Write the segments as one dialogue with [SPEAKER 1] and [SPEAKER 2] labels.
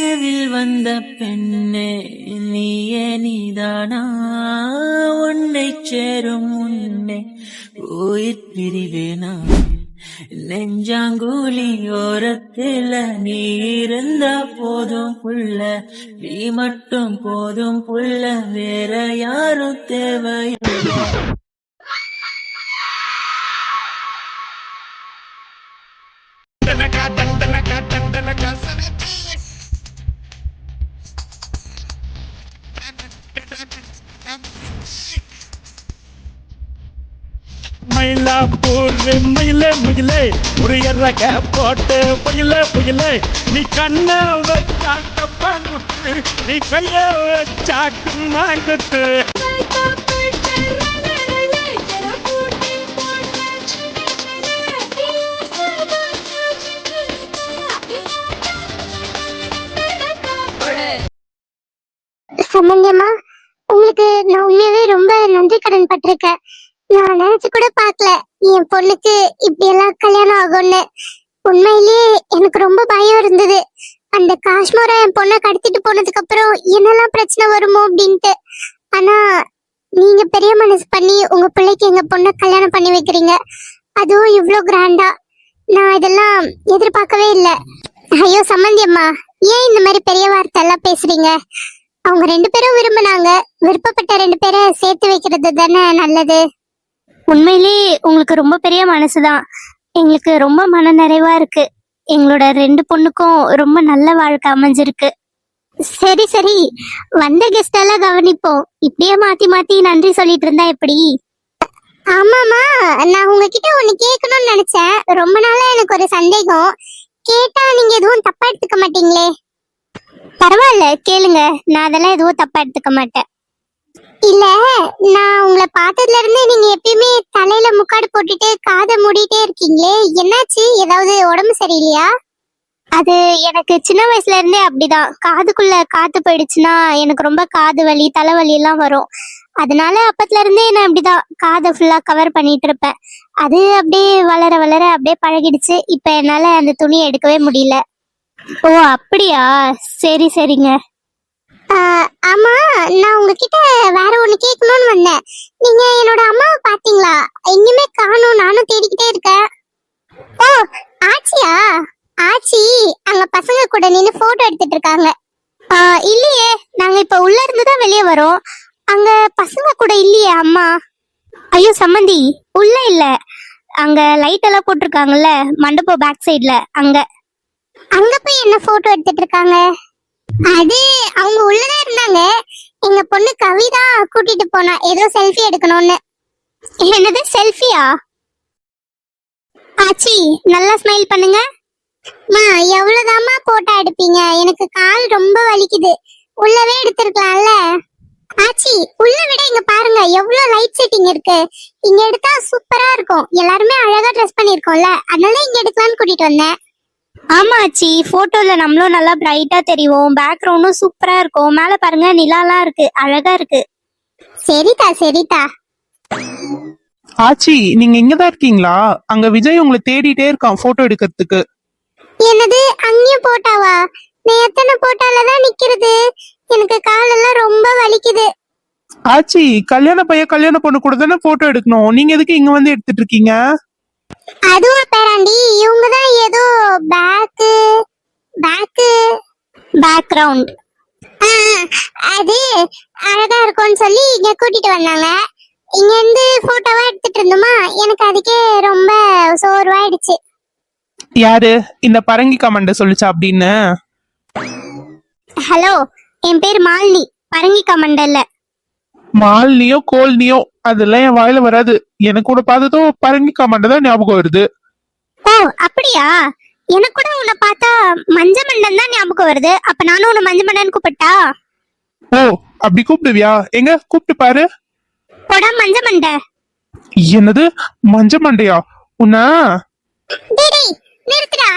[SPEAKER 1] கனவில் வந்த பெண்ணே நீயே நீதானா, உன்னை சேரும் முன்னே உயிர் பிரிவேனா, நெஞ்சாங்குழி ஓரத்தில நீ இருந்தா போதும் புள்ள, நீ மட்டும் போதும் புள்ள, வேற யாரும் தேவையில்லை.
[SPEAKER 2] மயிலாப்பூர் மயிலே முயிலே ஒரு எறக்க போட்டு புயலே புயலே, நீ கண்ண வச்சாக்க பங்குத்து, நீ கைய வச்சாக்கு மாங்குத்து.
[SPEAKER 3] சம்பந்தியம்மா, உங்களுக்கு நான் உண்மையாவே ரொம்ப நன்றி கடன் பட்டிருக்கேன். நான் நினைச்சு கூட பாக்கல என் பொண்ணுக்கு இப்படி எல்லாம் கல்யாணம் ஆகும்னு. உண்மையிலேயே எனக்கு ரொம்ப பயம் இருந்தது, அந்த காஷ்மீரா என் பொண்ணை கடத்திட்டு போனதுக்கு அப்புறம் என்னெல்லாம் பிரச்சனை வருமோ அப்படின்ட்டு. ஆனா நீங்க பெரிய மனசு பண்ணி உங்க பிள்ளைக்கு எங்க பொண்ணை கல்யாணம் பண்ணி வைக்கிறீங்க, அதுவும் இவ்வளவு கிராண்டா. நான் இதெல்லாம் எதிர்பார்க்கவே இல்லை. ஐயோ சம்பந்தியம்மா, ஏன் இந்த மாதிரி பெரிய வார்த்தை எல்லாம் பேசுறீங்க? அவங்க 2 பேரும் விரும்பினாங்க, விருப்பப்பட்ட 2 பேரை சேர்த்து வைக்கிறது தானே நல்லது. உண்மையிலே உங்களுக்கு ரொம்ப பெரிய மனசுதான். எங்களுக்கு ரொம்ப மன நிறைவா இருக்கு. எங்களோட 2 பொண்ணுக்கும் ரொம்ப நல்ல வாழ்க்கை அமைஞ்சிருக்கு. சரி சரி, வந்த கெஸ்ட் எல்லாம் கவனிப்போம். இப்படியே மாத்தி மாத்தி நன்றி சொல்லிட்டு இருந்தா எப்படி? ஆமாமா, நான் உங்ககிட்ட ஒண்ணு கேட்கணும்னு நினைச்சேன். ரொம்ப நாளா எனக்கு ஒரு சந்தேகம். கேட்டா நீங்க எதுவும் தப்பா எடுத்துக்க மாட்டீங்களே? பரவாயில்ல, கேளுங்க. நான் அதெல்லாம் எதுவும் தப்பா எடுத்துக்க மாட்டேன். இல்ல, நான் உங்களை பார்த்ததுல இருந்து நீங்க எப்பயுமே தலையில முக்காடு போட்டுட்டு காதை மூடிட்டே இருக்கீங்களே, என்னாச்சு? ஏதாவது உடம்பு சரியில்லையா? அது எனக்கு சின்ன வயசுல இருந்தே அப்படிதான். காதுக்குள்ள காத்து போயிடுச்சுன்னா எனக்கு ரொம்ப காது வலி தலைவலி எல்லாம் வரும். அதனால அப்பத்துல இருந்தே நான் அப்படிதான் காதை ஃபுல்லா கவர் பண்ணிட்டு இருப்பேன். அது அப்படியே வளர வளர அப்படியே பழகிடுச்சு. இப்ப என்னால அந்த துணியை எடுக்கவே முடியல. ஓ அப்படியா, சரி சரிங்க. ஆமா, நான் உங்ககிட்ட வேற ஒண்ணு கேட்கணும்னு வந்தேன். நீங்க என்னோட அம்மாவை பாத்தீங்களா? எங்கேயுமே காணோம், நானும் தேடிக்கிட்டே இருக்கேன். ஓ ஆச்சியா, ஆச்சி அங்க பசங்க கூட நின்னு போட்டோ எடுத்துட்டு இருக்காங்க. இல்லையே, நாங்க இப்ப உள்ள இருந்துதான் வெளியே வரோம். அங்க பசங்க கூட இல்லையே அம்மா. ஐயோ சம்மந்தி, உள்ள இல்ல, அங்க லைட் எல்லாம் போட்டிருக்காங்கல்ல மண்டபம் பேக் சைட்ல, அங்க அங்க போய் என்ன போட்டோ எடுத்துட்டு இருக்காங்க? அது அவங்க உள்ளதான் இருந்தாங்க. எங்க பொண்ணு கவிதா கூட்டிட்டு போனா ஏதோ செல்ஃபி எடுக்கணும்னு. என்னது செல்ஃபியா? ஆச்சி நல்லா ஸ்மைல் பண்ணுங்க. மா எவ்வளவுதாம்மா போட்டோ எடுப்பீங்க? எனக்கு கால் ரொம்ப வலிக்குது, உள்ளவே எடுத்திருக்கலாம்ல. ஆச்சி உள்ள விட இங்க பாருங்க எவ்வளவு லைட் செட்டிங் இருக்கு. இங்க எடுத்தா சூப்பரா இருக்கும், எல்லாருமே அழகா ட்ரெஸ் பண்ணிருக்கோம்ல, அதனால இங்க எடுக்கலாம்னு கூட்டிட்டு வந்தேன். ஆமா ஆச்சி, போட்டோல நம்மளும் நல்லா பிரைட்டா தெரியும், பேக்ரவுண்டும் சூப்பரா இருக்கும். மேல பாருங்க நிலாலாம் இருக்கு, அழகா இருக்கு. சரிதா சரிதா.
[SPEAKER 4] ஆச்சி நீங்க இங்கதான் இருக்கீங்களா? அங்க விஜய் உங்களை தேடிட்டே இருக்கான் போட்டோ எடுக்கிறதுக்கு.
[SPEAKER 3] என்னது, அங்கேயும் போட்டாவா? நான் எத்தனை போட்டாலதான் நிக்கிறது, எனக்கு காலெல்லாம் ரொம்ப வலிக்குது.
[SPEAKER 4] ஆச்சி கல்யாண பையன் கல்யாண பொண்ணு கூட தானே போட்டோ எடுக்கணும், நீங்க எதுக்கு இங்க வந்து எடுத்துட்டு இருக்கீங்க?
[SPEAKER 3] அதுவும் பேராண்டி, இவங்கதான் ஏதோ பேக்ரவுண்ட் அது அழகா இருக்கும்னு சொல்லி இங்க கூட்டிட்டு வந்தாங்க. இங்க இருந்து போட்டோவா எடுத்துட்டு இருந்தோமா, எனக்கு அதுக்கே ரொம்ப சோர்வாயிடுச்சு.
[SPEAKER 4] யாரு இந்த பரங்கி கமண்ட சொல்லுச்சா அப்படின்னு?
[SPEAKER 3] ஹலோ, என் பேர் மாலினி, பரங்கிக்கா மண்டல்ல.
[SPEAKER 4] மால்னியோ கோல்னியோ அதெல்லாம் என் வாயில வராது. எனக்கு கூட பார்த்ததும் பரங்கி கமண்ட தான் ஞாபகம் வருது.
[SPEAKER 3] ஓ அப்படியா? எனக்கு கூட உன்னை பார்த்தா மஞ்ச மண்டன் தான் ஞாபகம் வருது. அப்ப நானும் உன்னை மஞ்ச மண்டன் கூப்பிட்டா?
[SPEAKER 4] ஓ அப்படி கூப்பிடுவியா? எங்க கூப்பிட்டு பாரு.
[SPEAKER 3] போடா மஞ்ச மண்டை.
[SPEAKER 4] என்னது மஞ்ச மண்டையா? உன்ன
[SPEAKER 3] டேய் நிறுத்துடா,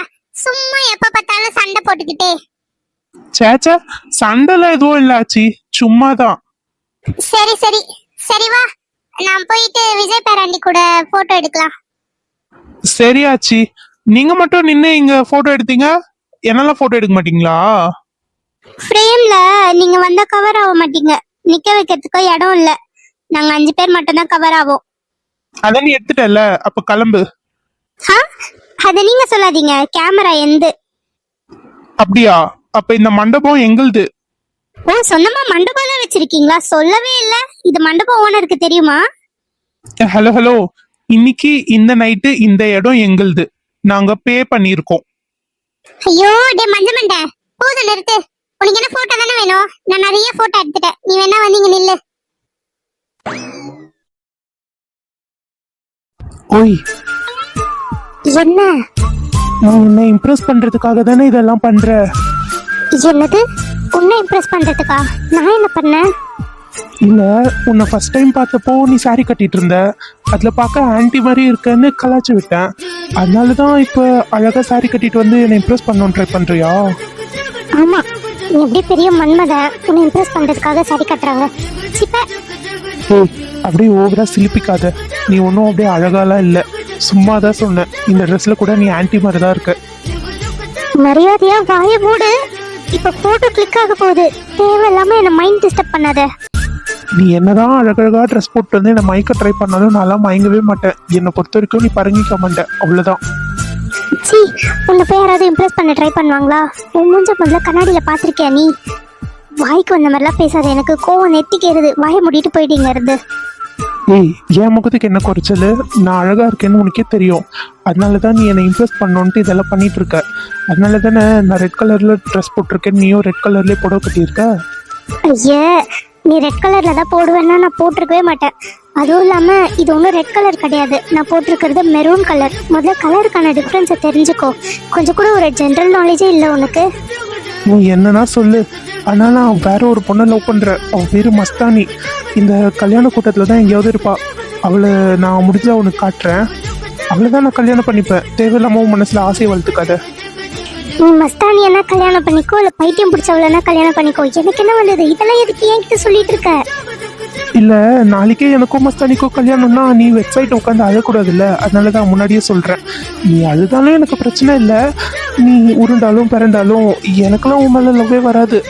[SPEAKER 3] சும்மா எப்ப பார்த்தாலும் சண்டை போட்டுக்கிட்டே.
[SPEAKER 4] சேச்சா சண்டைலாம் எதுவும் இல்ல ஆச்சி, சும்மாதான்.
[SPEAKER 3] சரி சரி சரி வா, நான் போயிட்டு விஜய் பேராண்டி கூட போட்டோ எடுக்கலாம்.
[SPEAKER 4] சரி ஆச்சி, நீங்க மட்டும் நின்னு இங்க போட்டோ எடுத்தீங்க, என்னெல்லாம் போட்டோ எடுக்க மாட்டீங்களா?
[SPEAKER 3] ஃப்ரேம்ல நீங்க வந்தா கவர் ஆக மாட்டீங்க. நிக்க வைக்கிறதுக்கு இடம் இல்ல. நாங்க 5 பேர் மட்டும் தான் கவர் ஆவோம்.
[SPEAKER 4] அதான் நீ எடுத்துட்டல, அப்ப கிளம்பு.
[SPEAKER 3] அத நீங்க சொல்லாதீங்க. கேமரா எந்து.
[SPEAKER 4] அப்படியா? அப்ப இந்த மண்டபம் எங்களுது.
[SPEAKER 3] ஓ, சொந்தமா மண்டபம் தான் வச்சிருக்கீங்களா? சொல்லவே இல்ல. இது மண்டபம் ஓனருக்கு தெரியுமா?
[SPEAKER 4] ஹலோ ஹலோ, இன்னைக்கு இந்த நைட்டு இந்த இடம் எங்களுது. நாங்க பே பண்ணிருக்கோம்.
[SPEAKER 3] ஐயோ டே மஞ்சமண்ட, போதும் நிறுத்து. உனக்கு என்ன போட்டோ தானே வேணும்? நான் நிறைய போட்டோ எடுத்துட்டேன். நீ வேணா வந்தீங்க நில்லு.
[SPEAKER 4] ஓய்,
[SPEAKER 3] என்ன?
[SPEAKER 4] நான் உன்னை இம்ப்ரெஸ் பண்றதுக்காக தானே இதெல்லாம் பண்ற.
[SPEAKER 3] என்னது? உன்னை இம்ப்ரெஸ் பண்றதுக்கா? நான் என்ன பண்ணேன்?
[SPEAKER 4] இல்ல, உன்னை ஃபர்ஸ்ட் டைம் பார்த்தப்போ நீ சாரி கட்டிட்டு இருந்த. அதுல பார்க்க ஆன்டி மாதிரி இருக்கன்னு கலாச்சு விட்டேன். அதனாலதான் இப்ப அழகா சாரி கட்டிட்டு வந்து என்னை இம்ப்ரெஸ் பண்ணணும்னு ட்ரை பண்றியா?
[SPEAKER 3] ஆமா, நீ எப்படி பெரிய மன்மத உன்னை இம்ப்ரெஸ் பண்றதுக்காக சாரி கட்டுறாங்க. சிப்ப
[SPEAKER 4] அப்படியே ஓவரா சிலிப்பிக்காத. நீ ஒன்னும் அப்படியே அழகாலாம் இல்ல, சும்மா தான் சொன்னேன். இந்த ட்ரெஸ்ல கூட நீ ஆன்டி மாதிரி தான் இருக்க.
[SPEAKER 3] மரியாதையா வாய மூடு. இப்ப போட்டோ கிளிக் ஆக போகுது. தேவையில்லாம என்ன மைண்ட் டிஸ்டர்ப் பண்ணாத.
[SPEAKER 4] நீ என்னதான் அழகழகா ட்ரெஸ் போட்டு வந்து என்ன மயக்க ட்ரை பண்ணாலும் நான்லாம் மயங்கவே மாட்டேன். என்னை பொறுத்த வரைக்கும் நீ பரங்கிக்க மாட்டேன், அவ்வளவுதான்.
[SPEAKER 3] சி, உன்னை போய் யாராவது இம்ப்ரெஸ் பண்ண ட்ரை பண்ணுவாங்களா? உன் மூஞ்ச முதல்ல கண்ணாடியில பாத்திருக்கியா நீ? வாய்க்கு வந்த மாதிரிலாம் பேசாத. எனக்கு கோவம் நெத்திக்கிறது. வாய மூடிட்டு போயிட்டீங்க இருந்து.
[SPEAKER 4] ஏய், என் முகத்துக்கு என்ன குறைச்சல்? நான் அழகா இருக்கேன்னு உனக்கே தெரியும். அதனாலதான் நீ என்னை இம்ப்ரெஸ் பண்ணணுன்ட்டு இதெல்லாம் பண்ணிட்டு இருக்க. அதனால தானே நான் ரெட் கலர்ல ட்ரெஸ் போட்டிருக்கேன், நீயும் ரெட் கலர்லயே புடவை கட்டியிருக்க.
[SPEAKER 3] ஐயே, நீ ரெட் கலர்ல தான் போடுவேன்னா நான் போட்டிருக்கவே மாட்டேன். அதுவும் இல்லாம இது ஒன்றும் ரெட் கலர் கிடையாது. நான் போட்டிருக்கிறது மெரூன் கலர். முதல்ல கலருக்கான டிஃப்ரென்ஸை தெரிஞ்சுக்கோ. கொஞ்சம் கூட ஒரு ஜென்ரல் நாலேஜே இல்லை உனக்கு.
[SPEAKER 4] நீ என்னன்னா சொல்லு. ஆனா நான் வேற ஒரு பொண்ணை லவ் பண்றேன். அவ பேரு மஸ்தானி. இந்த கல்யாண கூட்டத்துல தான் எங்கேயாவது இருப்பா. அவளை நான் முடிஞ்சா உனக்கு காட்டுறேன். அவளைதான் நான் கல்யாணம் பண்ணிப்பேன். தேவையில்லாம உன் மனசுல ஆசையை வளர்த்துக்காத.
[SPEAKER 3] நீ மஸ்தானி என்ன கல்யாணம் பண்ணிக்கோ, இல்ல பைத்தியம் பிடிச்சவளனா கல்யாணம் பண்ணிக்கோ. எனக்கு என்ன வந்தது? இதெல்லாம் எதுக்கு என்கிட்ட சொல்லிட்டு இருக்க?
[SPEAKER 4] இல்ல, நாளைக்கே எனக்கும் மஸ்தானிக்கும் கல்யாணம்னா நீ வெப்சைட் உட்காந்து அழக்கூடாது இல்ல. அதனாலதான் முன்னாடியே சொல்றேன். நீ அழுதாலும் எனக்கு பிரச்சனை இல்ல. நீ உருண்டாலும் பிறண்டாலும் எனக்கெல்லாம் உன் மேல லவ்வே வராது.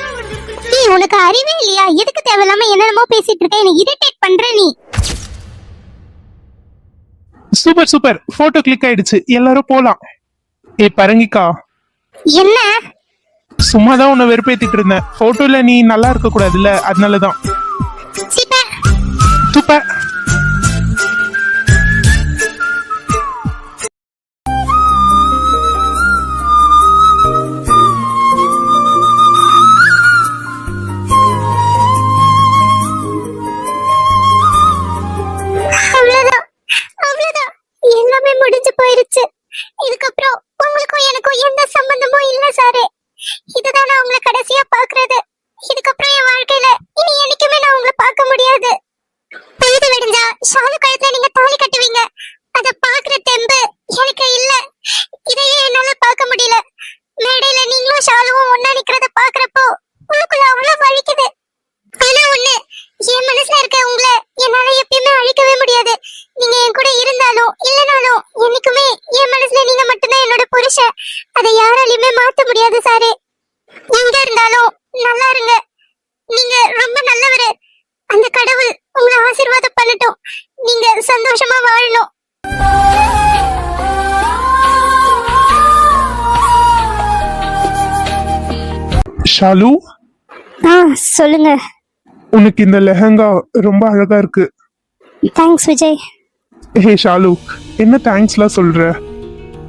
[SPEAKER 3] நீ உனக்கு அறிவே இல்லையா? எதுக்கு தேவையில்லாம என்னென்னமோ பேசிட்டு இருக்க? எனக்கு இரிட்டேட் பண்ற நீ.
[SPEAKER 4] சூப்பர் சூப்பர், போட்டோ கிளிக் ஆயிடுச்சு. எல்லாரும் போலாம். ஏய் பரங்கிக்கா,
[SPEAKER 3] என்ன?
[SPEAKER 4] சும்மாதான் உன்னை வெறுப்பேத்திட்டு இருந்தேன். போட்டோல நீ நல்லா இருக்க கூடாதுல்ல, அதனாலதான்.
[SPEAKER 3] சீப்பா
[SPEAKER 4] துப்ப.
[SPEAKER 3] அவ்வளவுதான், அவ்வளவுதான். எல்லாமே முடிஞ்சு போயிருச்சு. இதுக்கப்புறம் உங்களுக்கும் எனக்கும் எந்த சம்பந்தமும் இல்ல சாரே. இதுதான் நான் உங்களை கடைசியா பாக்குறது. இதுக்கப்புறம் என் வாழ்க்கையில இனி என்னைக்குமே நான் உங்களை பார்க்க முடியாது. பொழுது விடிஞ்சா ஷாலு கழுத்துல நீங்க தாலி கட்டுவீங்க. அத பாக்குற தெம்பு எனக்கு இல்ல. இதையே என்னால பார்க்க முடியல. மேடையில நீங்களும் ஷாலுவும் ஒன்னா நிக்கிறத பாக்குறப்போ உங்களுக்குள்ள அவ்வளவு வலிக்குது. ஆனா ஒண்ணு, என் மனசுல இருக்க உங்களை என்னால எப்பயுமே அழிக்கவே முடியாது. நீங்க என் கூட இருந்தாலும் இல்லனாலும் என்னைக்குமே என் மனசுல நீங்க மட்டும்தான் என்னோட புருஷன். அதை யாராலையுமே மாத்த முடியாது சாரே. எங்க இருந்தாலும் நல்லா இருங்க. நீங்க ரொம்ப நல்லவரு. அந்த கடவுள் உங்களை ஆசீர்வாதம் பண்ணட்டும். நீங்க சந்தோஷமா வாழணும்.
[SPEAKER 4] ஷாலு,
[SPEAKER 3] சொல்லுங்க.
[SPEAKER 4] உனக்கு இந்த லெஹங்கா ரொம்ப அழகா இருக்கு.
[SPEAKER 3] தேங்க்ஸ் விஜய்.
[SPEAKER 4] ஹே ஷாலு, என்ன தேங்க்ஸ்லாம் சொல்ற?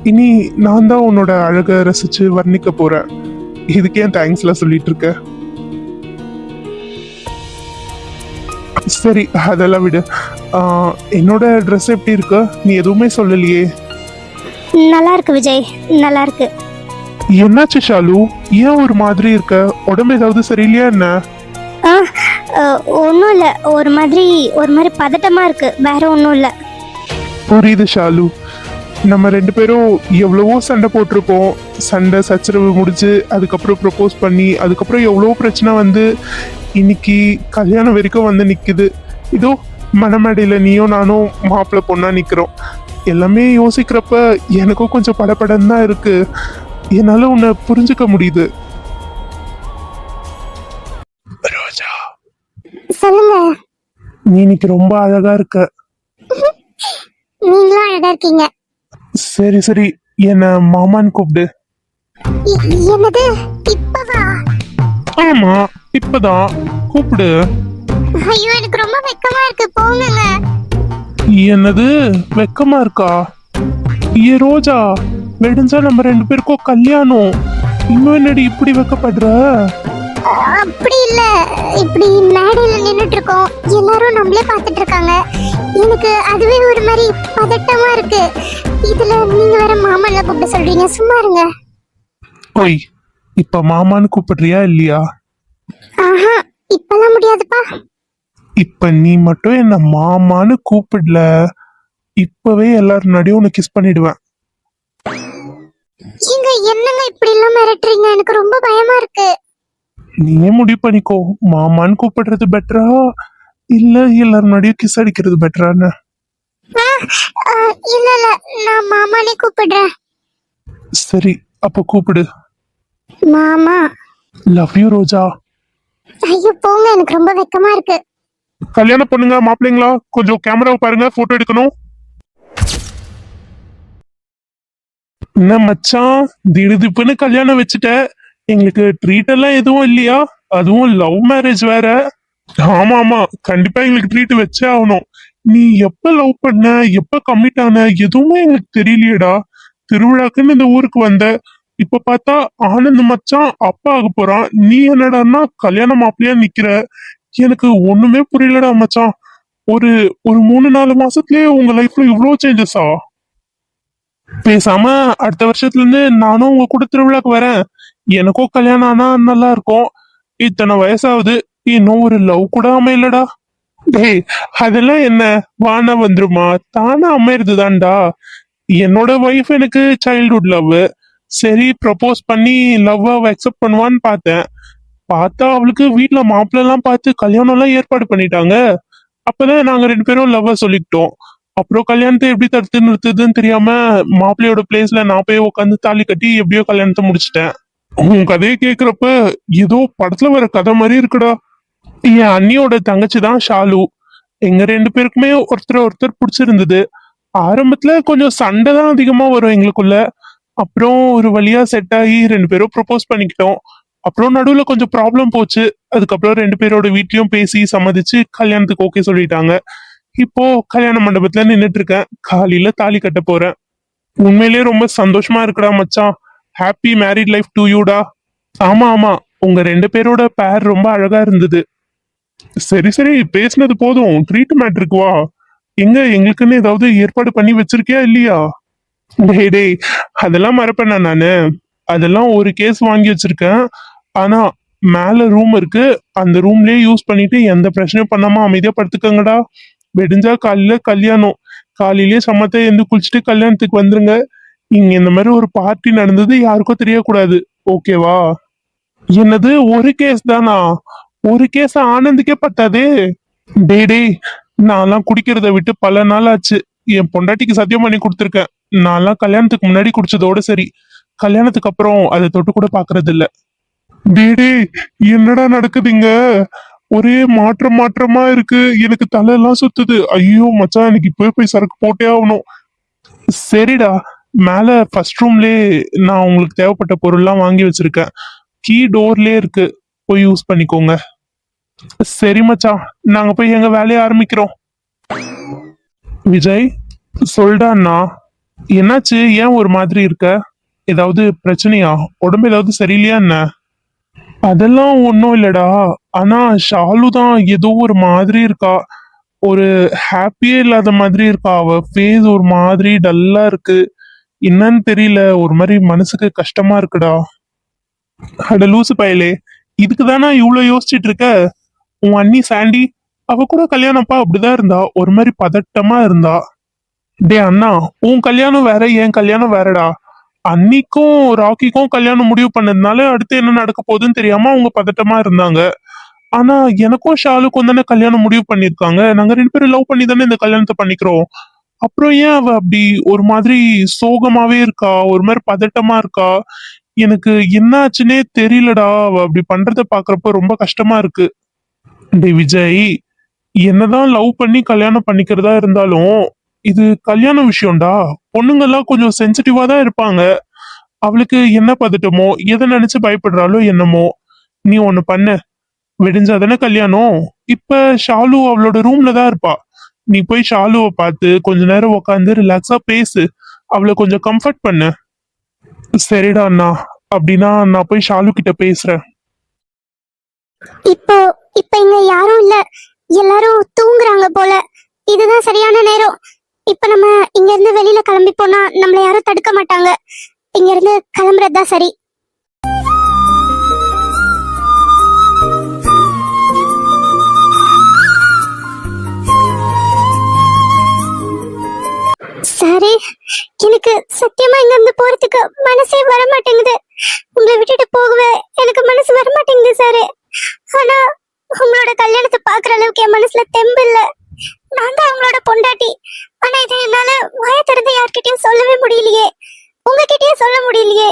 [SPEAKER 4] இனி நான் தான் உன்னோட அழகை ரசிச்சு வர்ணிக்க போறேன். இதுக்கு ஏன் தேங்க்ஸ்லாம் சொல்லிட்டு இருக்க? சரி, அதெல்லாம் விடு. என்னோட ட்ரெஸ் எப்படி இருக்கு? நீ எதுவுமே சொல்லலையே.
[SPEAKER 3] நல்லா இருக்கு விஜய், நல்லா இருக்கு.
[SPEAKER 4] என்னாச்சு ஷாலு? ஏன் ஒரு மாதிரி இருக்க? உடம்பு ஏதாவது சரியில்லையா என்ன?
[SPEAKER 3] ஒன்றும் இல்லை. ஒரு மாதிரி பதட்டமா இருக்கு. வேற ஒன்றும் இல்லை.
[SPEAKER 4] புரியுது ஷாலு. நம்ம 2 பேரும் எவ்வளவோ சண்டை போட்டிருக்கோம். சண்டை சச்சரவு முடிஞ்சு அதுக்கப்புறம் ப்ரப்போஸ் பண்ணி அதுக்கப்புறம் எவ்வளவோ பிரச்சனை வந்து இன்னைக்கு கல்யாணம் வரைக்கும் வந்து நிக்குது. இதோ மணமேடையில நீயும் நானும் மாப்பிள்ளை பொண்ணா நிக்கிறோம். எல்லாமே யோசிக்கிறப்ப எனக்கும் கொஞ்சம் படபடன்னு தான் இருக்கு. என்னால உன்னை புரிஞ்சுக்க முடியுது. நீ இன்னைக்கு ரொம்ப அழகா இருக்க.
[SPEAKER 3] நீங்களும் அழகா இருக்கீங்க.
[SPEAKER 4] சரி சரி, என்ன மாமான்னு கூப்பிடு.
[SPEAKER 3] என்னது இப்பவா?
[SPEAKER 4] ஆமா, இப்பதான் கூப்பிடு.
[SPEAKER 3] ஐயோ எனக்கு ரொம்ப வெக்கமா இருக்கு, போங்கங்க.
[SPEAKER 4] என்னது வெக்கமா இருக்கா? ஏ ரோஜா, வெடிஞ்சா நம்ம ரெண்டு பேருக்கும் கல்யாணம். இன்னும் என்னடி இப்படி வெக்கப்படுற?
[SPEAKER 3] அப்படி இல்ல, இப்படி மேடையில நின்னுட்டு இருக்கோம், எல்லாரும் நம்மளே பார்த்துட்டு இருக்காங்க. எனக்கு அதுவே ஒரு மாதிரி பதட்டமா இருக்கு. இதுல நீங்க வேற மாமன்ல கூப்பிட சொல்றீங்க, சும்மா இருங்க.
[SPEAKER 4] ஓய், இப்ப மாமான்னு கூப்பிடுறியா இல்லையா?
[SPEAKER 3] ஆஹா, இப்பெல்லாம் முடியாதுப்பா.
[SPEAKER 4] இப்ப நீ மட்டும் என்ன மாமான்னு கூப்பிடல, இப்பவே எல்லாரும் நடியும் உன்னை கிஸ் பண்ணிடுவேன்.
[SPEAKER 3] நீங்க என்னங்க இப்படி எல்லாம் மிரட்டுறீங்க? எனக்கு ரொம்ப பயமா இருக்கு.
[SPEAKER 4] நீயே முடிவு பண்ணிக்கோ, மாமான்னு கூப்பிடுறது பெட்டரா இல்ல எல்லாரும் நடியும் கிஸ் அடிக்கிறது பெட்டரான்னு.
[SPEAKER 3] ஆ, ஆ, இல்ல இல்ல, நான் மாமானே கூப்பிடுறேன்.
[SPEAKER 4] சரி, அப்ப கூப்பிடு.
[SPEAKER 3] மாமா.
[SPEAKER 4] லவ் யூ ரோஜா.
[SPEAKER 3] ஐயோ போங்க, எனக்கு ரொம்ப வெக்கமா இருக்கு.
[SPEAKER 4] கல்யாணம் பொண்ணுங்க மாப்பிள்ளைங்களா, கொஞ்சம் கேமராவை பாருங்க, போட்டோ எடுக்கணும். என்ன மச்சான், திடுதிப்புன்னு கல்யாணம் வச்சுட்ட. எங்களுக்கு ட்ரீட் எல்லாம் எதுவும் இல்லையா? அதுவும் லவ் மேரேஜ் வேற. ஆமா ஆமா, கண்டிப்பா எங்களுக்கு ட்ரீட் வச்சே ஆகணும். நீ எப்ப லவ் பண்ண, எப்ப கமிட் ஆன, எதுவுமே எங்களுக்கு தெரியலையேடா. திருவிழாக்குன்னு இந்த ஊருக்கு வந்த, இப்ப பார்த்தா ஆனந்த் மச்சான் அப்பா ஆக போறான், நீ என்னடான்னா கல்யாண மாப்பிள்ளையா நிக்கிற. எனக்கு ஒண்ணுமே புரியலடா மச்சான். ஒரு ஒரு 3-4 மாசத்துலயே உங்க லைஃப்ல இவ்வளவு சேஞ்சஸா? பேசாம அடுத்த வருஷத்துல இருந்து நானும் உங்க கூட திருவிழாக்கு வரேன். எனக்கும் கல்யாணம் ஆனா நல்லா இருக்கும். இத்தனை வயசாகுது, இன்னும் ஒரு லவ் கூட அமையலடா. டேய், அதெல்லாம் என்ன, வானா வந்துருமா, தானா அமையறதுதான்டா. என்னோட ஒய்ஃப் எனக்கு சைல்ட்ஹுட் லவ். சரி, ப்ரப்போஸ் பண்ணி லவ் அக்செப்ட் பண்ணுவான்னு பார்த்தேன். பார்த்தா அவளுக்கு வீட்டுல மாப்பிள்ள எல்லாம் பார்த்து கல்யாணம் எல்லாம் ஏற்பாடு பண்ணிட்டாங்க. அப்பதான் நாங்க ரெண்டு பேரும் லவ்வ சொல்லிக்கிட்டோம். அப்புறம் கல்யாணத்தை எப்படி தடுத்து நிறுத்துதுன்னு தெரியாம மாப்பிள்ளையோட பிளேஸ்ல நான் போய் உட்காந்து தாலி கட்டி எப்படியோ கல்யாணத்தை முடிச்சிட்டேன். உன் கதையை கேக்குறப்ப ஏதோ படத்துல வர கதை மாதிரி இருக்குடா. என் அண்ணியோட தங்கச்சி தான் ஷாலு. எங்க ரெண்டு பேருக்குமே ஒருத்தர் ஒருத்தர் பிடிச்சிருந்தது. ஆரம்பத்துல கொஞ்சம் சண்டை தான் அதிகமா வரும் எங்களுக்குள்ள. அப்புறம் ஒரு வழியா செட் ஆகி ரெண்டு பேரும் ப்ரப்போஸ் பண்ணிக்கிட்டோம். அப்புறம் நடுவுல கொஞ்சம் ப்ராப்ளம் போச்சு. அதுக்கப்புறம் ரெண்டு பேரோட வீட்லயும் பேசி சம்மதிச்சு கல்யாணத்துக்கு ஓகே சொல்லிட்டாங்க. இப்போ கல்யாண மண்டபத்துல நின்னுட்டு இருக்கேன், காலையில தாலி கட்ட போறேன். உண்மையிலேயே ரொம்ப சந்தோஷமா இருக்குடா மச்சான். ஹாப்பி மேரிட் லைஃப் டு யூடா. ஆமா ஆமா, உங்க ரெண்டு பேரோட பேர் ரொம்ப அழகா இருந்தது. சரி சரி, பேசினது போதும், ட்ரீட் மேட்ருக்கு வா. எங்க எங்களுக்குன்னு ஏதாவது ஏற்பாடு பண்ணி வச்சிருக்கியா இல்லையா? டேய் டேய், அதெல்லாம் மறப்பேனா நானு? அதெல்லாம் ஒரு கேஸ் வாங்கி வச்சிருக்கேன். ஆனா மேல ரூம் இருக்கு, அந்த ரூம்லயே யூஸ் பண்ணிட்டு எந்த பிரச்சனையும் பண்ணாம அமைதியா படுத்துக்கங்கடா. வெடிஞ்சா காலையில கல்யாணம், காலையிலேயே சமத்தா எழுந்து குளிச்சுட்டு கல்யாணத்துக்கு வந்துருங்க. இங்க இந்த மாதிரி ஒரு பார்ட்டி நடந்தது யாருக்கும் தெரியக்கூடாது, ஓகேவா? என்னது ஒரு கேஸ் தானா? ஒரு கேஸ் ஆனந்துக்கே பத்தாதே. டேய் டேய், நான்லாம் குடிக்கிறத விட்டு பல நாள் ஆச்சு. என் பொண்டாட்டிக்கு சத்தியம் பண்ணி கொடுத்துருக்கேன். நான்லாம் கல்யாணத்துக்கு முன்னாடி குடிச்சதோட சரி, கல்யாணத்துக்கு அப்புறம் அதை தொட்டு கூட பாக்குறது இல்ல. டேய் டேய், என்னடா நடக்குதுங்க? ஒரே மாற்றமா இருக்கு, எனக்கு தலையெல்லாம் சுத்துது. ஐயோ மச்சான், எனக்கு இப்பவே போய் சரக்கு போட்டே ஆகணும். சரிடா, மேல ஃபர்ஸ்ட் ரூம்லயே நான் உங்களுக்கு தேவைப்பட்ட பொருள்லாம் வாங்கி வச்சிருக்கேன். கீ டோர்லயே இருக்கு, போய் யூஸ் பண்ணிக்கோங்க. சரி மச்சான், நாங்க போய் எங்க வேலையை ஆரம்பிக்கிறோம். விஜய், சொல்டா அண்ணா. என்னாச்சு, ஏன் ஒரு மாதிரி இருக்க? ஏதாவது பிரச்சனையா? உடம்பு ஏதாவது சரியில்லையா என்ன? அதெல்லாம் ஒன்றும் இல்லடா. ஆனா ஷாலு தான் ஏதோ ஒரு மாதிரி இருக்கா. ஒரு ஹாப்பியே இல்லாத மாதிரி இருக்கா. அவ ஃபேஸ் ஒரு மாதிரி டல்லா இருக்கு. என்னன்னு தெரியல, ஒரு மாதிரி மனசுக்கு கஷ்டமா இருக்குடா. அட லூசு பயலே, இதுக்கு தானே இவ்வளவு யோசிச்சுட்டு இருக்க? உன் அண்ணி சாண்டி, அவ கூட கல்யாணப்பா அப்படிதான் இருந்தா, ஒரு மாதிரி பதட்டமா இருந்தா. டே அண்ணா, உன் கல்யாணம் வேற, என் கல்யாணம் வேறடா. அன்னிக்கும் ராக்கிக்கும் கல்யாணம் முடிவு பண்ணதுனால அடுத்து என்ன நடக்க போகுதுன்னு தெரியாம அவங்க பதட்டமா இருந்தாங்க. ஆனா எனக்கும் ஷாலுக்கும் தானே கல்யாணம் முடிவு பண்ணிருக்காங்க. நாங்க ரெண்டு பேரும் லவ் பண்ணி தானே இந்த கல்யாணத்தை பண்ணிக்கிறோம். அப்புறம் ஏன் அவ அப்படி ஒரு மாதிரி சோகமாவே இருக்கா, ஒரு மாதிரி பதட்டமா இருக்கா? எனக்கு என்ன ஆச்சுன்னே தெரியலடா. அவ அப்படி பண்றத பாக்குறப்ப ரொம்ப கஷ்டமா இருக்கு. டே விஜய், என்னதான் லவ் பண்ணி கல்யாணம் பண்ணிக்கிறதா இருந்தாலும் இது கல்யாண விஷயம்டா. பொண்ணுங்கெல்லாம் கொஞ்சம் சென்சிட்டிவா தான் இருப்பாங்க. அவளுக்கு என்ன பதட்டமோ எதை நினைச்சு பயப்படுறாளோ என்னமோ. நீ ஒண்ணு பண்ணு, விடிஞ்சாதானே கல்யாணம். இப்ப ஷாலு அவளோட ரூம்ல தான் இருப்பா. நீ போய் ஷாலுவை பார்த்து கொஞ்ச நேரம் உட்காந்து ரிலாக்ஸா பேசு, அவளை கொஞ்சம் கம்ஃபர்ட் பண்ணு. சரிடா அண்ணா, அப்படின்னா நான் போய் ஷாலு கிட்ட பேசுறேன்.
[SPEAKER 3] இப்போ இப்ப இங்க யாரும் இல்ல, எல்லாரும் தூங்குறாங்க போல. இதுதான் சரியான நேரம். இப்ப நம்ம இங்க இருந்து வெளியில கிளம்பி போனா நம்மள யாரும் தடுக்க மாட்டாங்க. இங்க இருந்து கிளம்புறதுதான் சரி. சாரே, எனக்கு சத்தியமா இங்க இருந்து போறதுக்கு மனசே வர மாட்டேங்குது. உங்களை விட்டுட்டு போகவே எனக்கு மனசு வர மாட்டேங்குது சாரே. ஆனா உங்களோட கல்யாணத்தை பாக்குற அளவுக்கு என் மனசுல தெம்பு இல்ல. நான் தான் உங்களோட பொண்டாட்டி. ஆனா இதை என்னால வாய திறந்து யார்கிட்டயும் சொல்லவே முடியலையே, உங்ககிட்டயும் சொல்ல முடியலையே.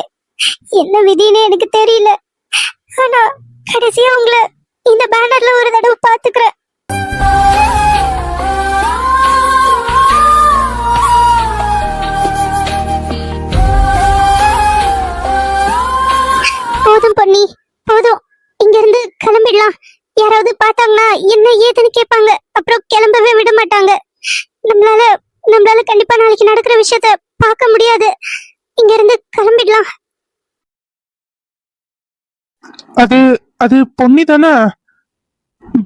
[SPEAKER 3] என்ன விதின்னு எனக்கு தெரியல. ஆனா கடைசியா உங்களை இந்த பேனர்ல ஒரு தடவை பாத்துக்கிறேன். போதும் பொன்னி, போதும். இங்க இருந்து கிளம்பிடலாம். யாராவது பார்த்தாங்கன்னா என்ன ஏதுன்னு கேட்பாங்க, அப்புறம் கிளம்பவே விட மாட்டாங்க. நம்மளால கண்டிப்பா நாளைக்கு நடக்கிற விஷயத்த பார்க்க முடியாது. இங்க இருந்து கிளம்பிடலாம்.
[SPEAKER 4] அது அது பொன்னி தானே?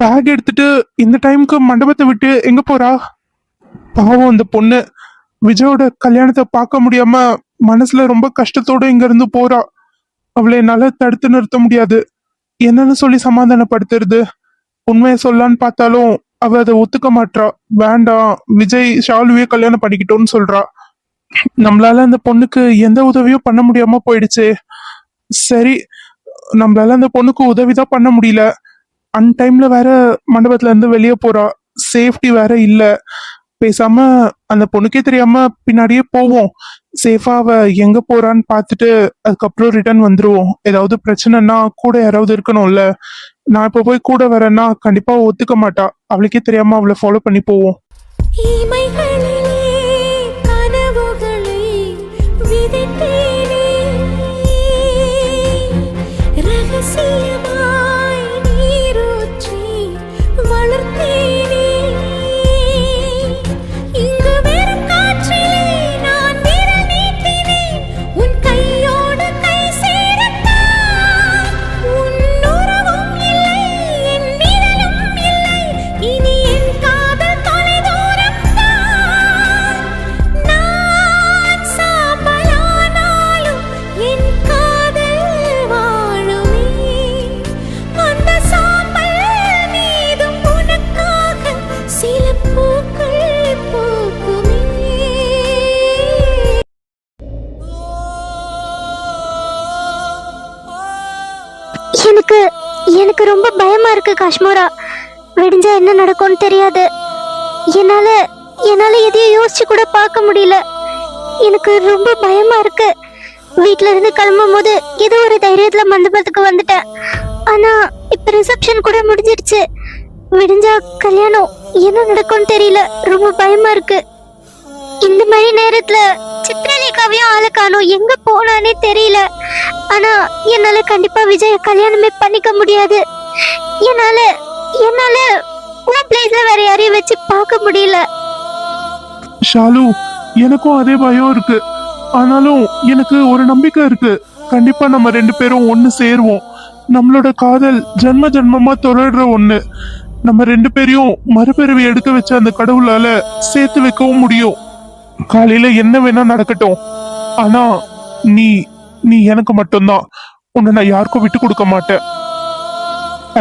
[SPEAKER 4] பேக் எடுத்துட்டு இந்த டைமுக்கு மண்டபத்தை விட்டு எங்க போறா? பாவம் அந்த பொண்ணு விஜயோட கல்யாணத்தை பார்க்க முடியாம மனசுல ரொம்ப கஷ்டத்தோட இங்க இருந்து போறா. அவளை என்னால தடுத்து நிறுத்த முடியாது. என்னன்னு சொல்லி சமாதானப்படுத்துறது? உண்மையை சொல்லான்னு பார்த்தாலும் அவ அதை ஒத்துக்க மாட்றா. வேண்டாம், விஜய் ஷாலுவே கல்யாணம் பண்ணிக்கிட்டோன்னு சொல்றா. நம்மளால அந்த பொண்ணுக்கு எந்த உதவியும் பண்ண முடியாம போயிடுச்சே. சரி, நம்மளால அந்த பொண்ணுக்கு உதவிதான் பண்ண முடியல. அன்டைம்ல வேற மண்டபத்துல இருந்து வெளியே போறா. சேஃப்டி வேற இல்ல. பேசாம அந்த பொண்ணுக்கே தெரியாம பின்னாடியே போவோம். சேஃபா அவ எங்க போறான்னு பார்த்துட்டு அதுக்கப்புறம் ரிட்டர்ன் வந்துருவோம். ஏதாவது பிரச்சனைன்னா கூட யாராவது இருக்கணும்ல. நான் இப்ப போய் கூட வரேன்னா கண்டிப்பா ஒத்துக்க மாட்டா. அவளுக்கே தெரியாம அவளை ஃபாலோ பண்ணி போவோம்.
[SPEAKER 3] எனக்கு ரொம்ப பயமா இருக்கு காஷ்மோரா. விடிஞ்சா என்ன நடக்கும்னு தெரியாது. என்னால எதையும் யோசிச்சு கூட பார்க்க முடியல. எனக்கு ரொம்ப பயமா இருக்கு. வீட்ல இருந்து கிளம்பும் போது ஏதோ ஒரு தைரியத்துல மண்டபத்துக்கு வந்துட்டேன். ஆனா இப்ப ரிசப்ஷன் கூட முடிஞ்சிருச்சு. விடிஞ்சா கல்யாணம், என்ன நடக்கும்னு தெரியல. ரொம்ப பயமா இருக்கு. இந்த மாதிரி நேரத்துல சித்ரலேகாவையும் ஆளை காணோம், எங்க போனானே தெரியல. ஆனா என்னால கண்டிப்பா விஜய கல்யாணமே பண்ணிக்க முடியாது. என்னால உன் பிளேஸ்ல வேற யாரையும் வச்சு பார்க்க முடியல.
[SPEAKER 4] ஷாலு, எனக்கும் அதே பயம் இருக்கு. ஆனாலும் எனக்கு ஒரு நம்பிக்கை இருக்கு. கண்டிப்பா நம்ம ரெண்டு பேரும் ஒண்ணு சேருவோம். நம்மளோட காதல் ஜென்ம ஜென்மமா தொடர்ற ஒண்ணு. நம்ம ரெண்டு பேரையும் மறுபிறவி எடுக்க வச்ச அந்த கடவுளால சேர்த்து வைக்கவும் முடியும். காலையில என்ன வேணா நடக்கட்டும். ஆனா நீ நீ எனக்கு மட்டும்தான். உன்னை நான் யாருக்கும் விட்டு கொடுக்க மாட்டேன்.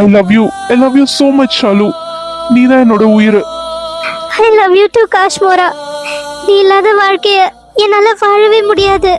[SPEAKER 4] I love you so much Shalu. நீ தான் என்னோட உயிர்.
[SPEAKER 3] I love you too Kashmora. நீ இல்லாத வாழ்க்கைய என்னால வாழவே முடியாது.